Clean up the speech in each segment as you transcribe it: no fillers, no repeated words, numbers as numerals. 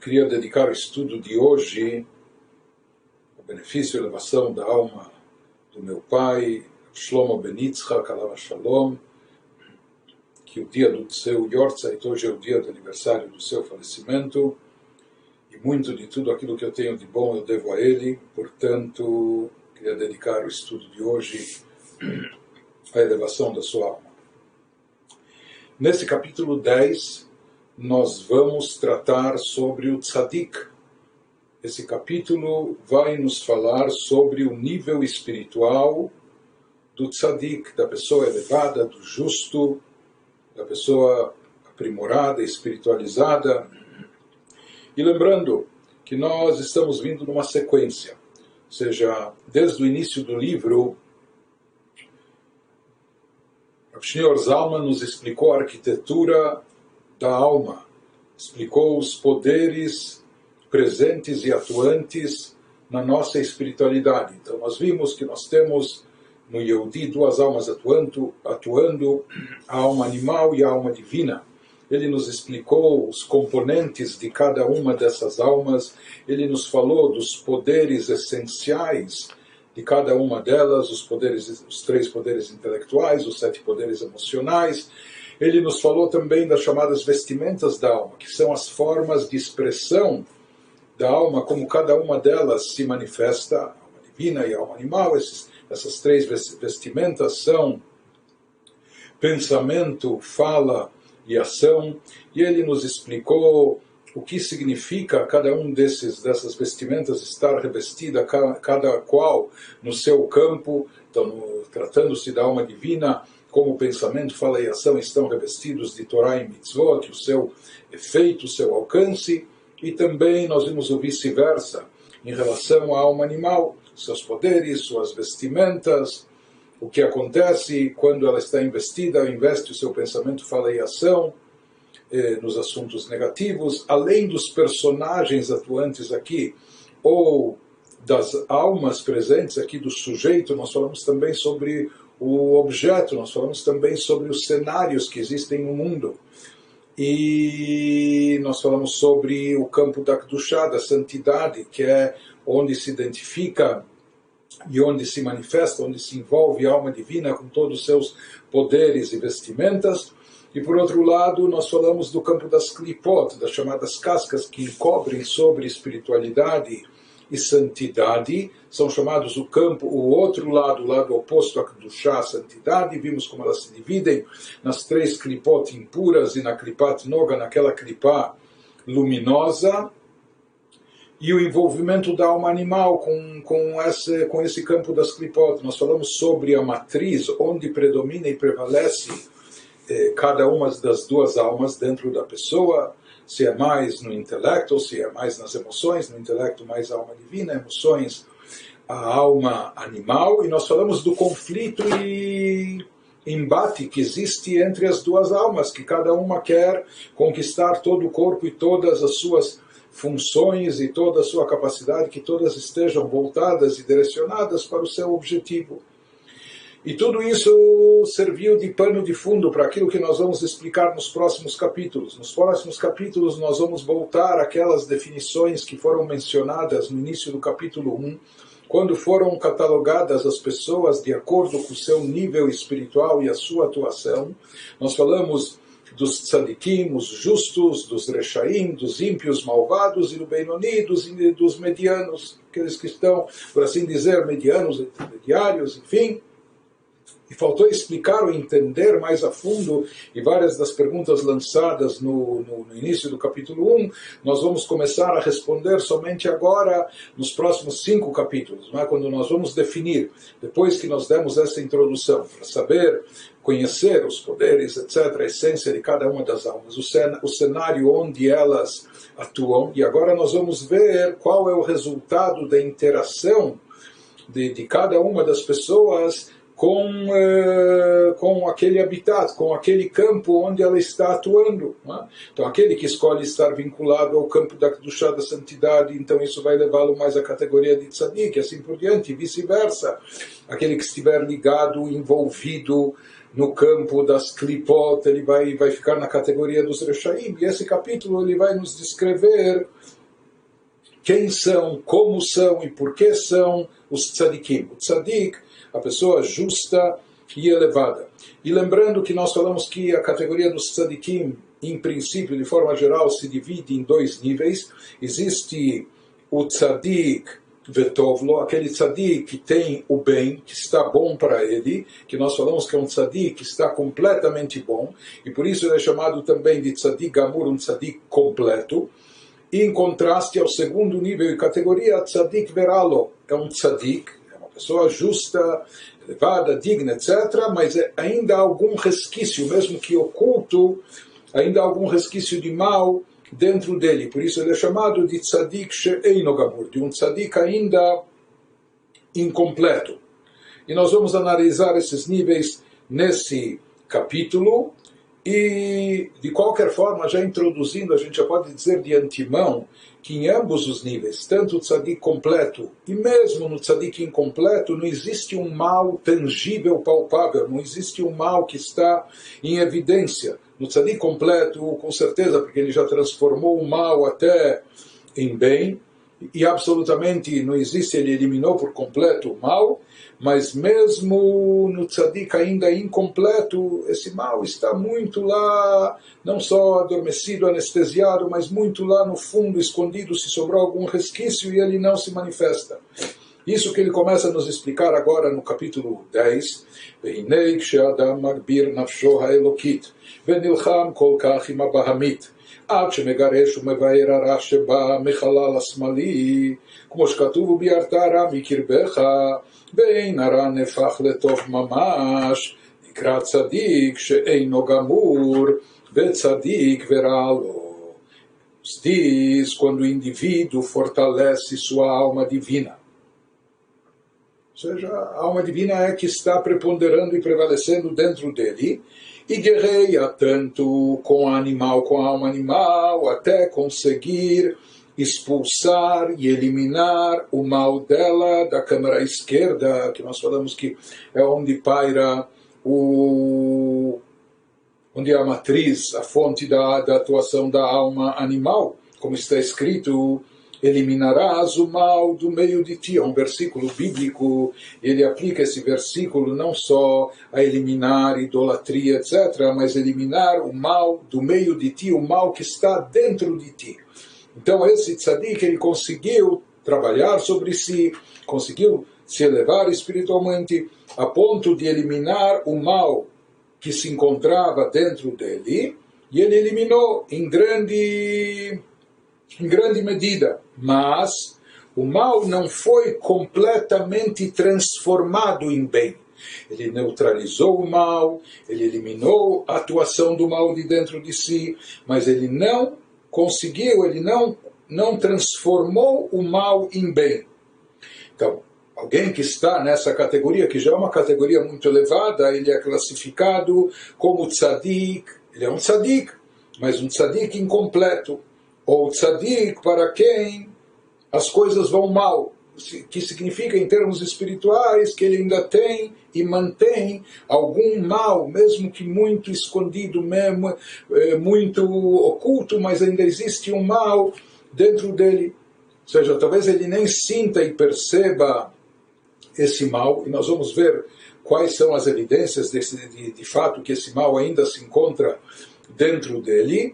queria dedicar o estudo de hoje ao benefício e elevação da alma do meu pai, Shlomo Ben Yitzhak, Alav Shalom, que o dia do seu Yortzeit, hoje é o dia do aniversário do seu falecimento, e muito de tudo aquilo que eu tenho de bom eu devo a ele, portanto, queria dedicar o estudo de hoje à elevação da sua alma. Nesse capítulo 10, nós vamos tratar sobre o Tzadik. Esse capítulo vai nos falar sobre o nível espiritual do Tzadik, da pessoa elevada, do justo, da pessoa aprimorada, espiritualizada. E lembrando que nós estamos vindo numa sequência, ou seja, desde o início do livro, Rav Shneur Zalman nos explicou a arquitetura da alma, explicou os poderes presentes e atuantes na nossa espiritualidade. Então nós vimos que nós temos no Yehudi duas almas atuando, a alma animal e a alma divina. Ele nos explicou os componentes de cada uma dessas almas, ele nos falou dos poderes essenciais de cada uma delas, os 3 poderes intelectuais, os 7 poderes emocionais. Ele nos falou também das chamadas vestimentas da alma, que são as formas de expressão da alma, como cada uma delas se manifesta, a alma divina e a alma animal. Essas 3 vestimentas são pensamento, fala e ação, e ele nos explicou o que significa cada um dessas vestimentas estar revestida, cada qual no seu campo. Então, tratando-se da alma divina, como o pensamento, fala e ação estão revestidos de Torá e Mitzvot, o seu efeito, o seu alcance, e também nós vimos o vice-versa, em relação à alma animal, seus poderes, suas vestimentas, o que acontece quando ela está investida, investe o seu pensamento, fala e ação, nos assuntos negativos, além dos personagens atuantes aqui, ou das almas presentes aqui do sujeito, nós falamos também sobre o objeto, nós falamos também sobre os cenários que existem no mundo. E nós falamos sobre o campo da Kedushá, da santidade, que é onde se identifica e onde se manifesta, onde se envolve a alma divina com todos os seus poderes e vestimentas. E por outro lado, nós falamos do campo das klipot, das chamadas cascas que encobrem sobre espiritualidade e santidade, são chamados o outro lado, o lado oposto à Kedushá, a santidade. Vimos como elas se dividem nas 3 klipot impuras e na klipat noga, naquela klipá luminosa, e o envolvimento da alma animal com esse campo das klipot. Nós falamos sobre a matriz, onde predomina e prevalece cada uma das 2 almas dentro da pessoa, se é mais no intelecto ou se é mais nas emoções, no intelecto mais a alma divina, emoções a alma animal. E nós falamos do conflito e embate que existe entre as 2 almas, que cada uma quer conquistar todo o corpo e todas as suas funções e toda a sua capacidade, que todas estejam voltadas e direcionadas para o seu objetivo. E tudo isso serviu de pano de fundo para aquilo que nós vamos explicar nos próximos capítulos. Nos próximos capítulos nós vamos voltar àquelas definições que foram mencionadas no início do capítulo 1, quando foram catalogadas as pessoas de acordo com o seu nível espiritual e a sua atuação. Nós falamos dos tzadikim, os justos, dos rechaim, dos ímpios malvados, e do Benoni, dos medianos, aqueles que estão, por assim dizer, medianos, intermediários, enfim. E faltou explicar ou entender mais a fundo, e várias das perguntas lançadas no início do capítulo 1, nós vamos começar a responder somente agora, nos próximos 5 capítulos, não é? Quando nós vamos definir, depois que nós demos essa introdução, para saber, conhecer os poderes, etc., a essência de cada uma das almas, o cenário onde elas atuam, e agora nós vamos ver qual é o resultado da interação de cada uma das pessoas com aquele habitat, com aquele campo onde ela está atuando. Né? Então, aquele que escolhe estar vinculado ao campo da Kedushá, da santidade, então isso vai levá-lo mais à categoria de Tzadik, e assim por diante, e vice-versa. Aquele que estiver ligado, envolvido no campo das Klipot, ele vai ficar na categoria dos Rechaim. E esse capítulo ele vai nos descrever quem são, como são e por que são os tzadikim. O tzadik, a pessoa justa e elevada. E lembrando que nós falamos que a categoria dos tzadikim, em princípio, de forma geral, se divide em dois níveis. Existe o tzadik vetovlo, aquele tzadik que tem o bem, que está bom para ele, que nós falamos que é um tzadik que está completamente bom, e por isso ele é chamado também de tzadik gamur, um tzadik completo. E em contraste ao segundo nível e categoria, tzadik veralo, é um tzadik, é uma pessoa justa, elevada, digna, etc., mas ainda há algum resquício, mesmo que oculto, ainda há algum resquício de mal dentro dele. Por isso ele é chamado de tzadik she'eino gamur, de um tzadik ainda incompleto. E nós vamos analisar esses níveis nesse capítulo. E, de qualquer forma, já introduzindo, a gente já pode dizer de antemão que em ambos os níveis, tanto o tzadik completo e mesmo no tzadik incompleto, não existe um mal tangível, palpável, não existe um mal que está em evidência. No tzadik completo, com certeza, porque ele já transformou o mal até em bem, e absolutamente não existe, ele eliminou por completo o mal, mas mesmo no tzadik ainda incompleto, esse mal está muito lá, não só adormecido, anestesiado, mas muito lá no fundo, escondido, se sobrou algum resquício e ele não se manifesta. Isso que ele começa a nos explicar agora no capítulo 10, והנה כשאדם מגביר נפשו האלוקית ונלחם כל כך עם הבהמית עד שמגרש ומבאר הרע שבא מחלל השמאלי, כמו שכתוב וביארת רע מקרבך ואין הרע נהפך לטוב ממש, נקרא צדיק שאינו גמור וצדיק ורע לו. Diz quando o indivíduo fortalece sua alma divina. Ou seja, a alma divina é que está preponderando e prevalecendo dentro dele e guerreia tanto com a alma animal, até conseguir expulsar e eliminar o mal dela da câmara esquerda, que nós falamos que é onde paira onde é a matriz, a fonte da atuação da alma animal, como está escrito, eliminarás o mal do meio de ti. É um versículo bíblico, ele aplica esse versículo não só a eliminar idolatria, etc., mas eliminar o mal do meio de ti, o mal que está dentro de ti. Então esse tzadik, ele conseguiu trabalhar sobre si, conseguiu se elevar espiritualmente, a ponto de eliminar o mal que se encontrava dentro dele, e ele eliminou em grande medida, mas o mal não foi completamente transformado em bem. Ele neutralizou o mal, ele eliminou a atuação do mal de dentro de si, mas ele não conseguiu, ele não transformou o mal em bem. Então, alguém que está nessa categoria, que já é uma categoria muito elevada, ele é classificado como tzadik, ele é um tzadik, mas um tzadik incompleto, ou tzadik para quem as coisas vão mal, que significa em termos espirituais que ele ainda tem e mantém algum mal, mesmo que muito escondido, mesmo, muito oculto, mas ainda existe um mal dentro dele. Ou seja, talvez ele nem sinta e perceba esse mal, e nós vamos ver quais são as evidências de fato que esse mal ainda se encontra dentro dele,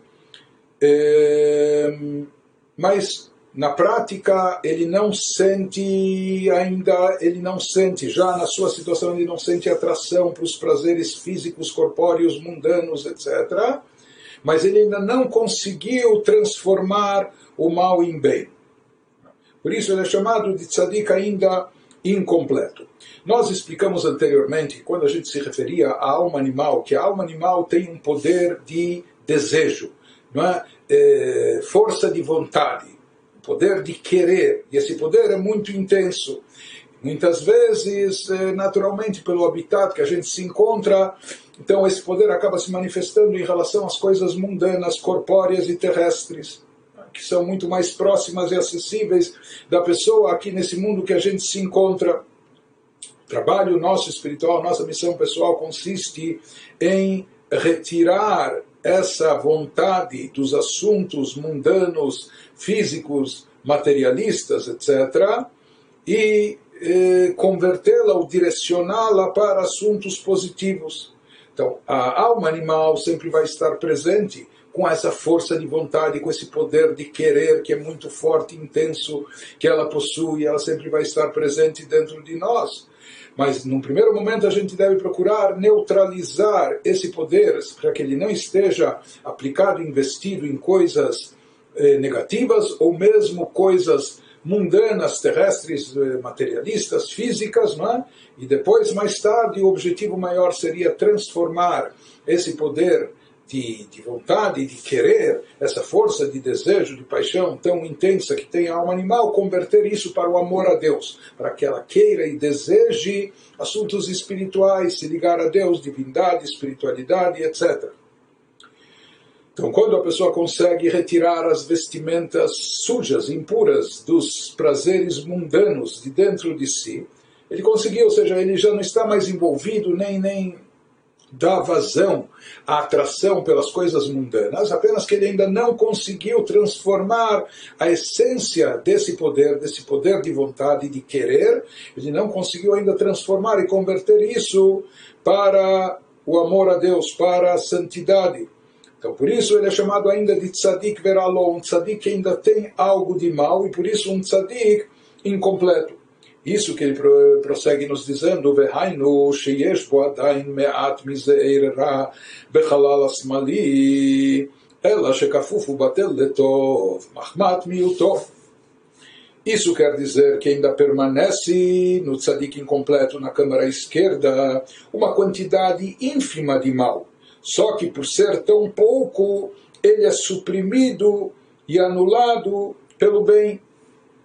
mas na prática ele não sente ainda, já na sua situação ele não sente atração para os prazeres físicos, corpóreos, mundanos, etc., mas ele ainda não conseguiu transformar o mal em bem. Por isso ele é chamado de tzadik ainda incompleto. Nós explicamos anteriormente, quando a gente se referia à alma animal, que a alma animal tem um poder de desejo, não é? Força de vontade, poder de querer, e esse poder é muito intenso. Muitas vezes, naturalmente, pelo habitat que a gente se encontra, então esse poder acaba se manifestando em relação às coisas mundanas, corpóreas e terrestres, que são muito mais próximas e acessíveis da pessoa aqui nesse mundo que a gente se encontra. O trabalho nosso espiritual, nossa missão pessoal consiste em retirar essa vontade dos assuntos mundanos, físicos, materialistas, etc., e convertê-la ou direcioná-la para assuntos positivos. Então, a alma animal sempre vai estar presente com essa força de vontade, com esse poder de querer que é muito forte, intenso, que ela possui, ela sempre vai estar presente dentro de nós. Mas, num primeiro momento, a gente deve procurar neutralizar esse poder, para que ele não esteja aplicado, investido em coisas negativas, ou mesmo coisas mundanas, terrestres, materialistas, físicas, não é? E depois, mais tarde, o objetivo maior seria transformar esse poder de vontade, de querer, essa força de desejo, de paixão tão intensa que tem a alma animal, converter isso para o amor a Deus, para que ela queira e deseje assuntos espirituais, se ligar a Deus, divindade, espiritualidade, etc. Então, quando a pessoa consegue retirar as vestimentas sujas, impuras, dos prazeres mundanos de dentro de si, ele conseguiu, ou seja, ele já não está mais envolvido, nem dá vazão à atração pelas coisas mundanas, apenas que ele ainda não conseguiu transformar a essência desse poder de vontade, de querer, ele não conseguiu ainda transformar e converter isso para o amor a Deus, para a santidade. Então, por isso ele é chamado ainda de tzadik veralo, um tzadik que ainda tem algo de mal, e por isso um tzadik incompleto. Isso que ele prossegue nos dizendo, Vehainu sheyesh bo adain me'at mize'er ra bechalal asmali, ela shekafufu batel letov, mahmat miutov. Isso quer dizer que ainda permanece no tzadik incompleto, na câmara esquerda, uma quantidade ínfima de mal. Só que por ser tão pouco, ele é suprimido e anulado pelo bem.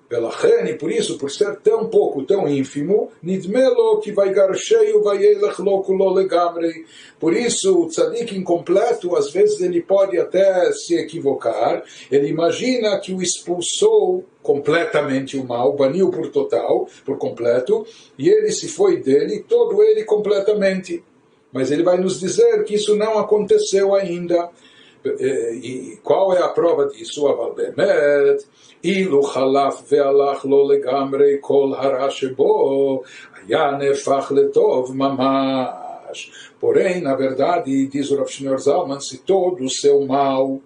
Velacheni, por isso, por ser tão pouco, tão ínfimo, nidmelo que vai garcheio vai elech lokulo legamrei. Por isso, o tzadik incompleto, às vezes ele pode até se equivocar. Ele imagina que o expulsou completamente o mal, baniu por completo, e ele se foi dele, todo ele completamente. Mas ele vai nos dizer que isso não aconteceu ainda. E qual é a prova disso? Aval bemet, ilu chalaf ve'alach lo legamrei kol hara shebo, היה נהפך לטוב ממש. Porém, na verdade, diz o Rav Shneur Zalman, se todo o seu mal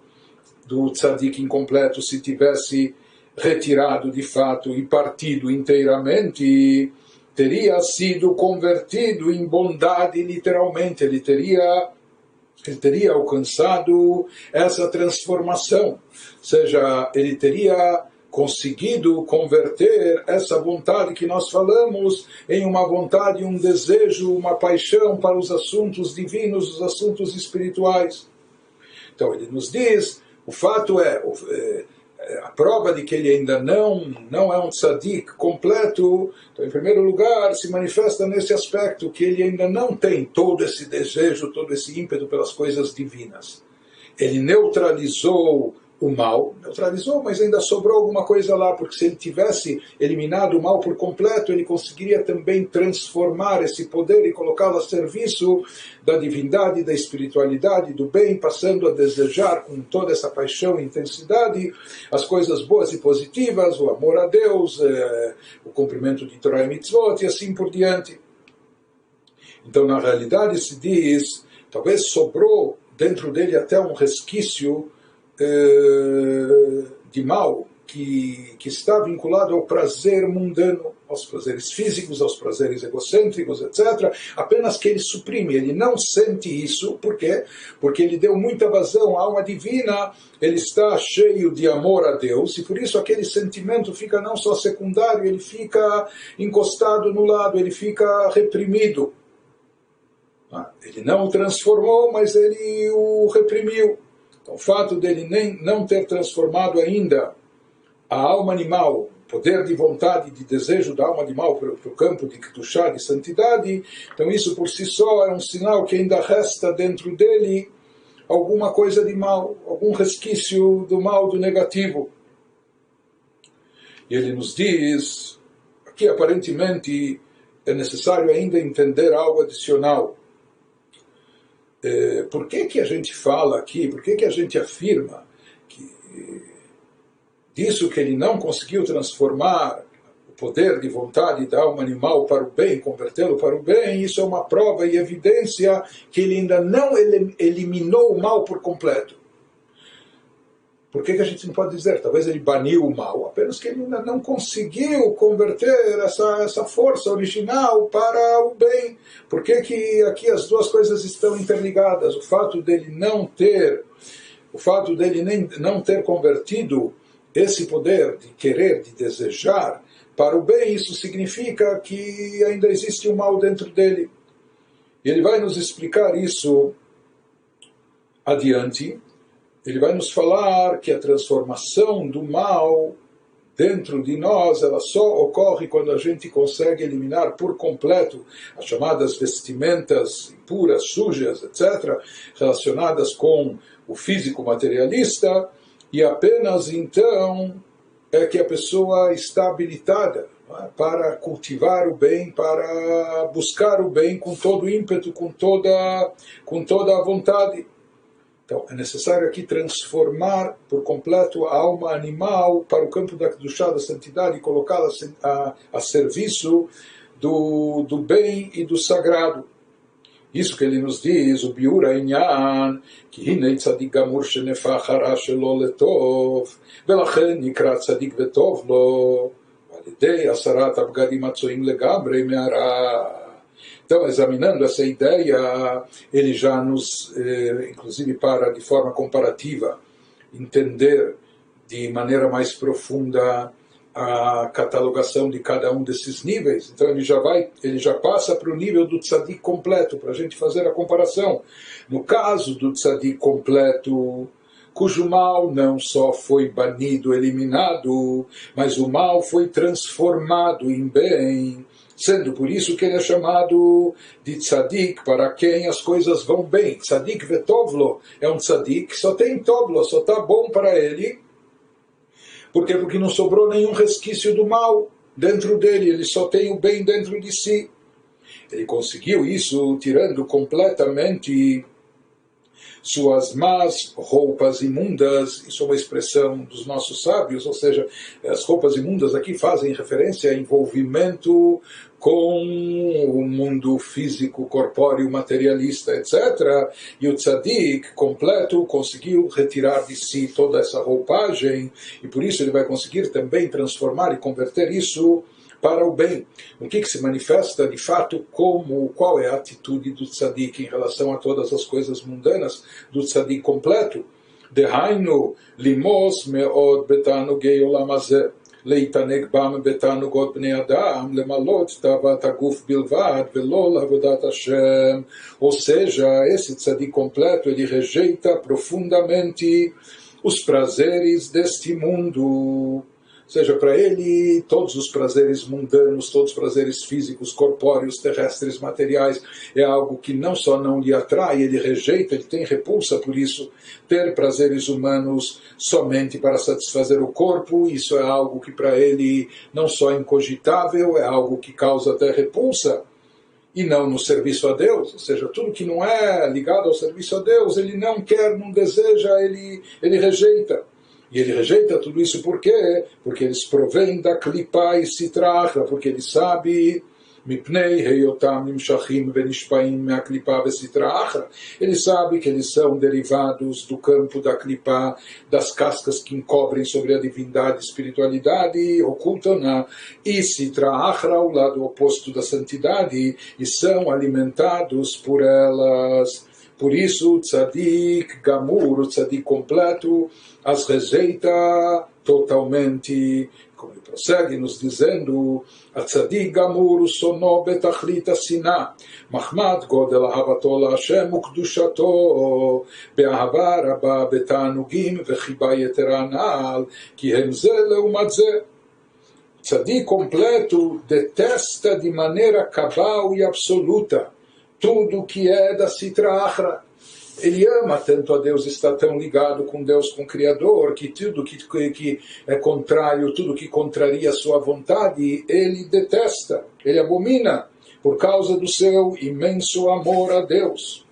do tzadik incompleto se tivesse retirado de fato e partido inteiramente, teria sido convertido em bondade literalmente, ele teria alcançado essa transformação, ou seja, ele teria conseguido converter essa vontade que nós falamos em uma vontade, um desejo, uma paixão para os assuntos divinos, os assuntos espirituais. Então ele nos diz, o fato é, a prova de que ele ainda não é um tzadik completo, então, em primeiro lugar, se manifesta nesse aspecto, que ele ainda não tem todo esse desejo, todo esse ímpeto pelas coisas divinas. Ele neutralizou o mal, mas ainda sobrou alguma coisa lá, porque se ele tivesse eliminado o mal por completo, ele conseguiria também transformar esse poder e colocá-lo a serviço da divindade, da espiritualidade, do bem, passando a desejar com toda essa paixão e intensidade as coisas boas e positivas, o amor a Deus, o cumprimento de Torah e Mitzvot e assim por diante. Então, na realidade, se diz, talvez sobrou dentro dele até um resquício de mal que está vinculado ao prazer mundano, aos prazeres físicos, aos prazeres egocêntricos, etc. Apenas que ele suprime, ele não sente isso. Por quê? Porque ele deu muita vazão à alma divina, ele está cheio de amor a Deus, e por isso aquele sentimento fica não só secundário, ele fica encostado no lado, ele fica reprimido. Ele não o transformou, mas ele o reprimiu. Então, o fato dele não ter transformado ainda a alma animal, o poder de vontade, de desejo da alma animal para o campo de Kedushá, de santidade, então isso por si só é um sinal que ainda resta dentro dele alguma coisa de mal, algum resquício do mal, do negativo. E ele nos diz, aqui aparentemente é necessário ainda entender algo adicional. Por que a gente fala aqui, por que a gente afirma disso que ele não conseguiu transformar o poder de vontade da alma animal para o bem, convertê-lo para o bem, isso é uma prova e evidência que ele ainda não eliminou o mal por completo. Por que a gente não pode dizer? Talvez ele baniu o mal, apenas que ele ainda não conseguiu converter essa força original para o bem. Por que aqui as duas coisas estão interligadas? O fato dele não ter convertido esse poder de querer, de desejar para o bem, isso significa que ainda existe o mal dentro dele. E ele vai nos explicar isso adiante. Ele vai nos falar que a transformação do mal dentro de nós, ela só ocorre quando a gente consegue eliminar por completo as chamadas vestimentas impuras, sujas, etc., relacionadas com o físico materialista, e apenas então é que a pessoa está habilitada para cultivar o bem, para buscar o bem com todo o ímpeto, com toda a vontade. Então, é necessário aqui transformar por completo a alma animal para o campo da Kedushá, da santidade, e colocá-la a serviço do bem e do sagrado. Isso que ele nos diz, o biur ha'inyan, ki hinei tzadik gamur shenefach hara shelo letov, velachen nikra tzadik vetov lo, validei asarat abgadim atzoim legabrei me'ara. Então, examinando essa ideia, ele já nos, inclusive para, de forma comparativa, entender de maneira mais profunda a catalogação de cada um desses níveis. Então, ele já passa para o nível do tzadik completo, para a gente fazer a comparação. No caso do tzadik completo, cujo mal não só foi banido, eliminado, mas o mal foi transformado em bem, sendo por isso que ele é chamado de tzadik, para quem as coisas vão bem. Tzadik vetovlo é um tzadik que só tem tovlo, só está bom para ele. Por quê? Porque não sobrou nenhum resquício do mal dentro dele, ele só tem o bem dentro de si. Ele conseguiu isso tirando completamente suas más roupas imundas. Isso é uma expressão dos nossos sábios, ou seja, as roupas imundas aqui fazem referência a envolvimento com o mundo físico, corpóreo, materialista, etc. E o tzadik completo conseguiu retirar de si toda essa roupagem, e por isso ele vai conseguir também transformar e converter isso para o bem. O que se manifesta de fato qual é a atitude do tzadik em relação a todas as coisas mundanas do tzadik completo? Dehainu limos meod betanugei olam hazeh להתענג בם בתענוגות בני אדם, למלות תאוות הגוף בלבד ולא לעבודת השם. Ou seja, esse tzadik completo, ele rejeita profundamente os prazeres deste mundo. Ou seja, para ele, todos os prazeres mundanos, todos os prazeres físicos, corpóreos, terrestres, materiais, é algo que não só não lhe atrai, ele rejeita, ele tem repulsa por isso. Ter prazeres humanos somente para satisfazer o corpo, isso é algo que para ele não só é incogitável, é algo que causa até repulsa, e não no serviço a Deus. Ou seja, tudo que não é ligado ao serviço a Deus, ele não quer, não deseja, ele rejeita. E ele rejeita tudo isso por quê? Porque eles provêm da klipa e sitrachra, porque ele sabe, mipnei heyotam nimshachim venishpaim me'aklipa vesitrachra, ele sabe que eles são derivados do campo da klipa, das cascas que encobrem sobre a divindade e espiritualidade, ocultam na e sitrachra, o lado oposto da santidade, e são alimentados por elas. Por isso, o tzadik gamur, o tzadik completo, as rejeita totalmente. Como ele prossegue nos dizendo, a tzadik gamur sono betachlita sina, mahmad godel ahavato la Hashem ukdushato, be'ahava rabba betanugim vechiba yetera anal, ki hem ze leumat ze. Tzadik completo detesta de maneira cabal e absoluta tudo que é da Sitra Achra. Ele ama tanto a Deus, está tão ligado com Deus, com o Criador, que tudo que é contrário, tudo que contraria a sua vontade, ele detesta, ele abomina, por causa do seu imenso amor a Deus.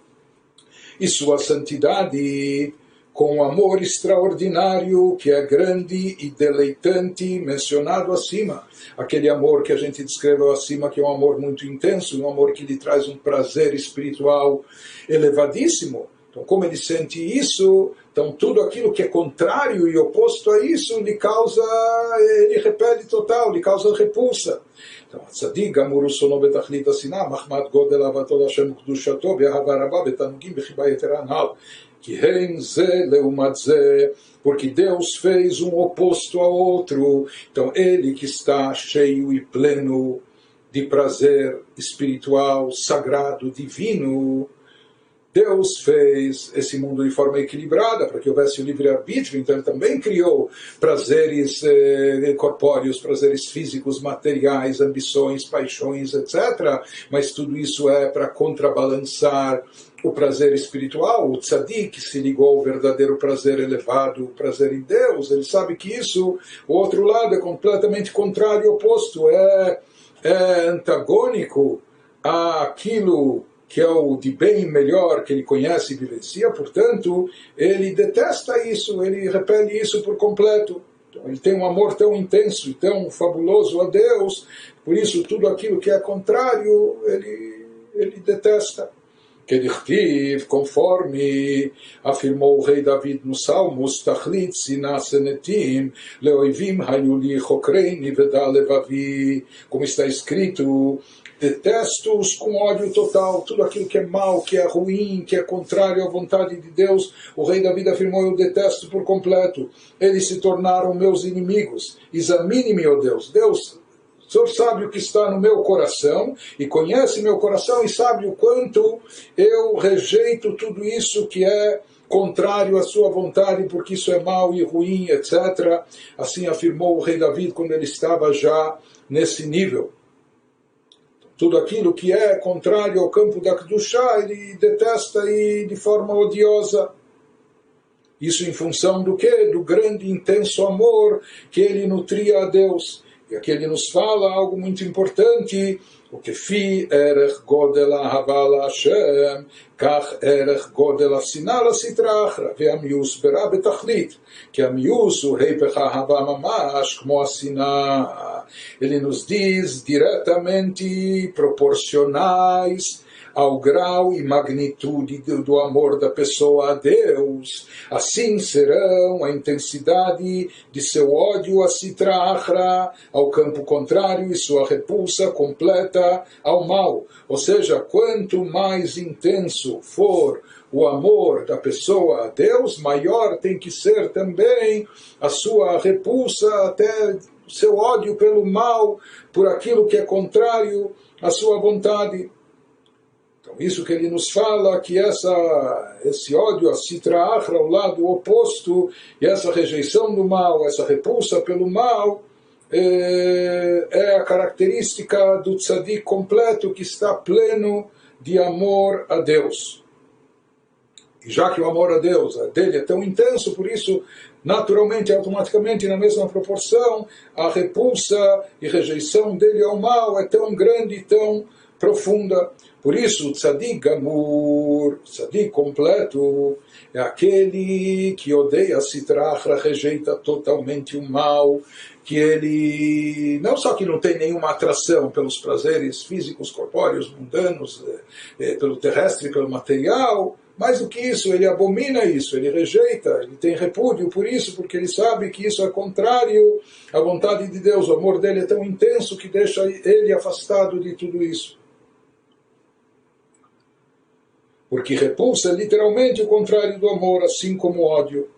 E sua santidade, com o amor extraordinário que é grande e deleitante, mencionado acima. Aquele amor que a gente descreveu acima, que é um amor muito intenso, um amor que lhe traz um prazer espiritual elevadíssimo. Então, como ele sente isso, então tudo aquilo que é contrário e oposto a isso lhe causa, ele repele total, lhe causa repulsa. então, הצדיק גמור ושונא בתכלית השנאה, מחמת גודל אהבתו להשם וקדושתו, באהבה רבה בתענוגים בחיבה יתרה הנ"ל. כי הם זה לעומת זה, porque Deus fez um oposto ao outro. Então, ele que está cheio e pleno de prazer espiritual, sagrado, divino, Deus fez esse mundo de forma equilibrada para que houvesse o livre-arbítrio, então ele também criou prazeres corpóreos, prazeres físicos, materiais, ambições, paixões, etc. Mas tudo isso é para contrabalançar o prazer espiritual. O tzadik se ligou ao verdadeiro prazer elevado, o prazer em Deus. Ele sabe que isso, o outro lado, é completamente contrário e oposto, é antagônico àquilo que é o de bem e melhor que ele conhece e vivencia, portanto, ele detesta isso, ele repele isso por completo. Então, ele tem um amor tão intenso e tão fabuloso a Deus, por isso tudo aquilo que é contrário, ele detesta. Que dichtiv, conforme afirmou o rei David no Salmos, Tachlit sinah senetim, leoivim hayuli chokreini veda levavi, como está escrito, detesto-os com ódio total, tudo aquilo que é mal, que é ruim, que é contrário à vontade de Deus. O rei David afirmou, eu detesto por completo. Eles se tornaram meus inimigos. Examine-me, ó Deus. Deus, o Senhor sabe o que está no meu coração, e conhece meu coração, e sabe o quanto eu rejeito tudo isso que é contrário à sua vontade, porque isso é mal e ruim, etc. Assim afirmou o rei David quando ele estava já nesse nível. Tudo aquilo que é contrário ao campo da Kedushá, ele detesta e de forma odiosa. Isso em função do quê? Do grande e intenso amor que ele nutria a Deus. E aqui ele nos fala algo muito importante, o que fi erech godel ahava LaHashem, kach erech godel השנאה לסטרא אחרא, והמיאוס ברע בתכלית, כי המיאוס הוא היפך האהבה ממש כמו השנאה. Ele nos diz diretamente proporcionais ao grau e magnitude do amor da pessoa a Deus, assim serão a intensidade de seu ódio a Sitra Achra, ao campo contrário, e sua repulsa completa ao mal. Ou seja, quanto mais intenso for o amor da pessoa a Deus, maior tem que ser também a sua repulsa, até o seu ódio pelo mal, por aquilo que é contrário à sua vontade. Então, isso que ele nos fala, que esse ódio, a Sitra Achra, o lado oposto, e essa rejeição do mal, essa repulsa pelo mal, é a característica do tzadik completo, que está pleno de amor a Deus. E já que o amor a Deus dele é tão intenso, por isso, naturalmente, automaticamente, na mesma proporção, a repulsa e rejeição dele ao mal é tão grande e tão profunda. Por isso, o tzadik gamur, o tzadik completo, é aquele que odeia a Sitra Achra, rejeita totalmente o mal, que ele, não só que não tem nenhuma atração pelos prazeres físicos, corpóreos, mundanos, pelo terrestre, pelo material, mais do que isso, ele abomina isso, ele rejeita, ele tem repúdio por isso, porque ele sabe que isso é contrário à vontade de Deus. O amor dele é tão intenso que deixa ele afastado de tudo isso. Porque repulsa é literalmente o contrário do amor, assim como o ódio.